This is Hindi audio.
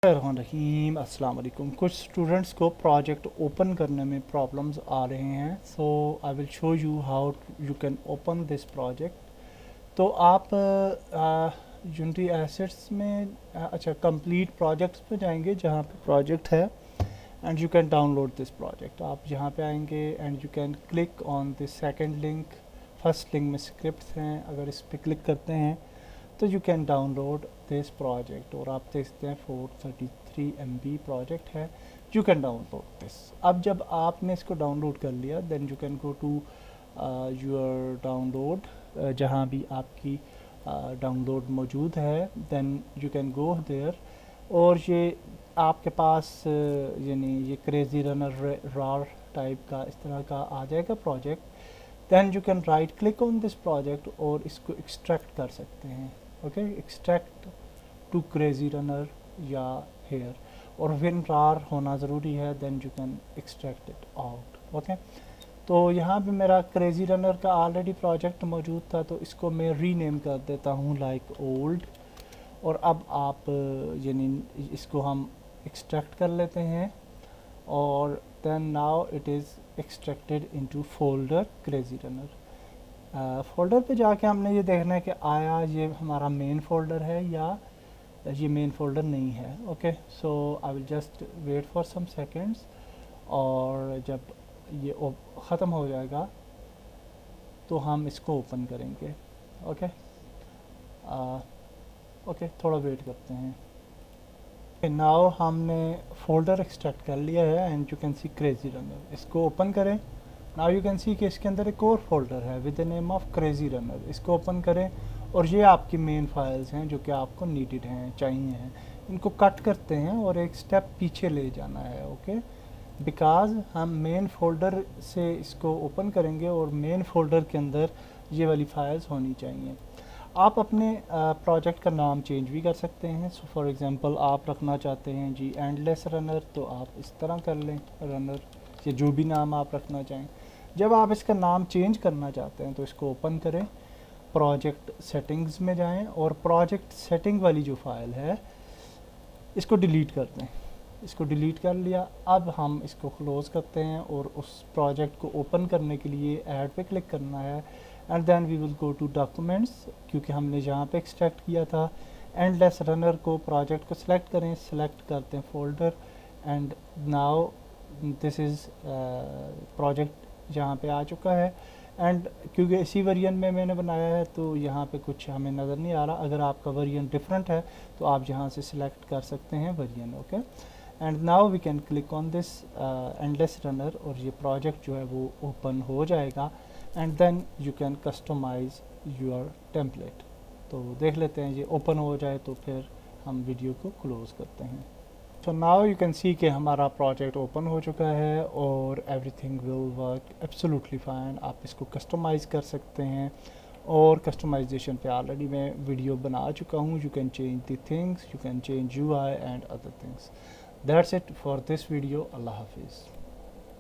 रहीम अस्सलाम वालेकुम। कुछ स्टूडेंट्स को प्रोजेक्ट ओपन करने में प्रॉब्लम्स आ रहे हैं, so I will show you how you can open this project. तो आप यूनिटी एसेट्स में कंप्लीट प्रोजेक्ट्स पे जाएंगे जहाँ पे प्रोजेक्ट है and you can download this project. आप यहाँ पे आएंगे and you can click on this second link. First link में स्क्रिप्ट्स हैं, अगर इस पर क्लिक करते हैं तो you can download this project. और आप देखते हैं 433 MB प्रोजेक्ट है, यू कैन डाउनलोड दिस। अब जब आपने इसको डाउनलोड कर लिया then you can go to your download, जहाँ भी आपकी डाउनलोड मौजूद है then you can go there. और ये आपके पास यानी ये क्रेज़ी रनर रार टाइप का इस तरह का आ जाएगा project. Then you can right click on this project और इसको एक्सट्रैक्ट कर सकते हैं। Okay, extract to crazy runner या हेयर, और विन रार होना ज़रूरी है, then you can extract it out. Okay, तो यहाँ पे मेरा क्रेज़ी रनर का ऑलरेडी प्रोजेक्ट मौजूद था, तो इसको मैं रीनेम कर देता हूँ लाइक ओल्ड। और अब आप यानी इसको हम एक्सट्रैक्ट कर लेते हैं और then now it is extracted into folder crazy runner. Folder पे जाके हमने ये देखना है कि आया ये हमारा मेन फोल्डर है या ये मेन फोल्डर नहीं है। Okay, so I will just wait for some seconds, और जब ये ख़त्म हो जाएगा तो हम इसको ओपन करेंगे। ओके, ओके, थोड़ा वेट करते हैं। नाउ हमने फोल्डर एक्सट्रैक्ट कर लिया है and you can see crazy runner. इसको ओपन करें। नाउ यू कैन सी कि इसके अंदर एक और फोल्डर है with the name of crazy runner. इसको ओपन करें और ये आपकी मेन फाइल्स हैं जो कि आपको नीडेड हैं, चाहिए हैं। इनको कट करते हैं और एक स्टेप पीछे ले जाना है। ओके, बिकॉज़ हम मेन फोल्डर से इसको ओपन करेंगे और मेन फोल्डर के अंदर ये वाली फाइल्स होनी चाहिए। आप अपने प्रोजेक्ट का नाम चेंज भी कर सकते हैं। सो फॉर एग्ज़ाम्पल आप रखना चाहते हैं जी एंडलेस रनर, तो आप इस तरह कर लें रनर, या जो भी नाम आप रखना चाहें। जब आप इसका नाम चेंज करना चाहते हैं तो इसको ओपन करें, प्रोजेक्ट सेटिंग्स में जाएं और प्रोजेक्ट सेटिंग वाली जो फाइल है इसको डिलीट कर दें। इसको डिलीट कर लिया। अब हम इसको क्लोज़ करते हैं और उस प्रोजेक्ट को ओपन करने के लिए ऐड पे क्लिक करना है and then we will go to documents, क्योंकि हमने जहाँ पे एक्सट्रैक्ट किया था एंडलेस रनर को, प्रोजेक्ट को सिलेक्ट करें, सिलेक्ट करते हैं folder and now this is project जहाँ पे आ चुका है। एंड क्योंकि इसी वेरिएंट में मैंने बनाया है तो यहाँ पे कुछ हमें नज़र नहीं आ रहा। अगर आपका वेरिएंट डिफरेंट है तो आप यहाँ से सिलेक्ट कर सकते हैं variant. Okay, and now we can click on this endless runner और ये प्रोजेक्ट जो है वो ओपन हो जाएगा and then you can customize your template. तो देख लेते हैं, ये ओपन हो जाए तो फिर हम वीडियो को क्लोज़ करते हैं। तो नाउ यू कैन सी कि हमारा प्रोजेक्ट ओपन हो चुका है और everything will work absolutely fine. आप इसको कस्टमाइज़ कर सकते हैं और कस्टमाइजेशन पे ऑलरेडी मैं वीडियो बना चुका हूँ। You can change the things, you can change UI and other things. That's it for this video. अल्लाह हाफिज़।